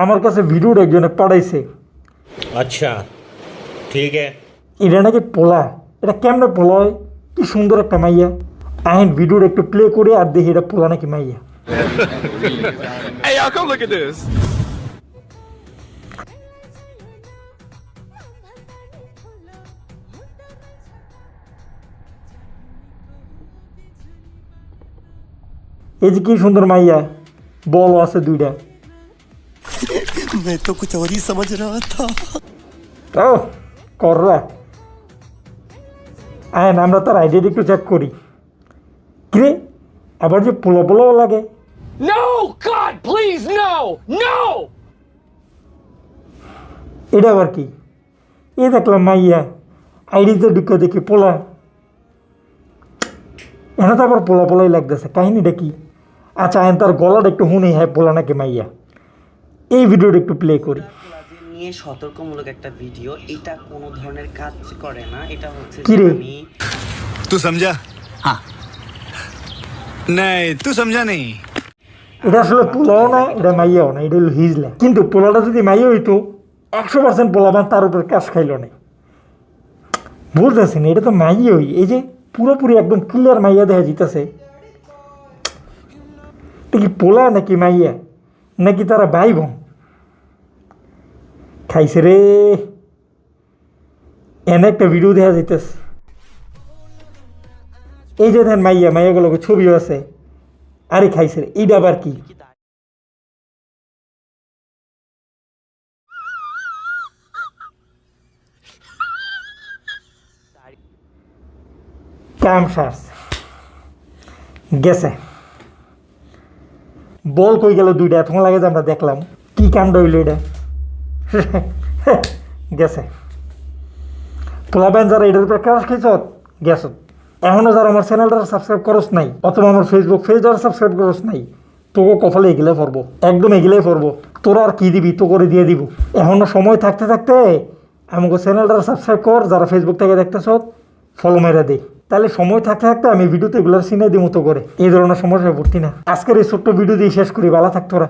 আমার কাছে ভিডিওটা একজনে পাঠাইছে। अच्छा ठीक है। এটা নাকি পোলা, এটা কেমনে পোলা হয়? কি সুন্দর একটা মাইয়া। আইন ভিডিওটা একটু প্লে করে আর দেখি এটা পোলা নাকি মাইয়া। Hey, y'all, come look at this. এই যে কি সুন্দর মাইয়া, বল আছে দুইটা। मैं तो कुछ और ही समझ रहा था। ও কররা আইন আমরা তার আইডিয়া একটু চেক করি। কিরে আবার যে পোলা পোলাও লাগে। No! God, please, no! No! এটা আবার কি? এ দেখলাম মাইয়া, আইডিতে ঢুকে দেখি পোলা। এনে তো আবার পোলা পোলাই লাগতেছে, কাহিনিটা কি? আচ্ছা আইন তার গলাটা একটু শুনি, হ্যাঁ পোলা নাকি মাইয়া। এই ভিডিওটা একটু প্লে করি। নিয়ে সতর্কমূলক একটা ভিডিও। এটা কোনো ধরনের কাজ করে না। এটা হচ্ছে কি যে রে? আমি तू समझा? हाँ। नहीं, तू समझा नहीं। এটা আসলে পোলাও না, এটা মাইয়াও না, এটা হলো হিজলা। কিন্তু পোলাটা যদি মাইয়া হইতো 100% পোলাবান তার উপর কাজ খাইল না। বুঝতেছি না, এটা তো মাইয়া হই। এই যে পুরোপুরি একদম ক্লিয়ার মাইয়া দেখা যেতেছে। এটা কি পোলা নাকি মাইয়া, নাকি তারা ভাই বোন? খাইছে রে, এনে একটা ভিডিও দেখা যেতেছে। এই যে দেখেন মাইয়া, মাইয়াগুলোকে ছবিও আছে। আরে খাইছে রে, এইটা আবার কি? কাম সার্স গেছে। বল কই গেল দুইটা? এতক্ষণ লাগে যে আমরা দেখলাম। কি কাণ্ড হইল এটা? গেছে। পোলাবেন যারা এটার উপরে ক্রাশ খেয়েছ গেছ। এখনও যারা আমার চ্যানেলটা সাবস্ক্রাইব করস নাই, অথবা আমার ফেসবুক পেজ যারা সাবস্ক্রাইব করস নাই, তোকে কপালে এগিলে পড়বো, একদম এগিলেই পড়বো। তোরা আর কি দিবি, তো করে দিয়ে দিব। এখনও সময় থাকতে থাকতে আমাকে চ্যানেলটা সাবস্ক্রাইব কর। যারা ফেসবুক থেকে দেখতেছ ফলো মেরে দে, তাহলে সময় থাকতে থাকতে আমি ভিডিওতে এগুলোর সিনে দিই মতো করে এই ধরনের সমস্যায় পড়তি না। আজকের এই ছোট্ট ভিডিও দিয়ে শেষ করি। ভালো থাকতো ওরা।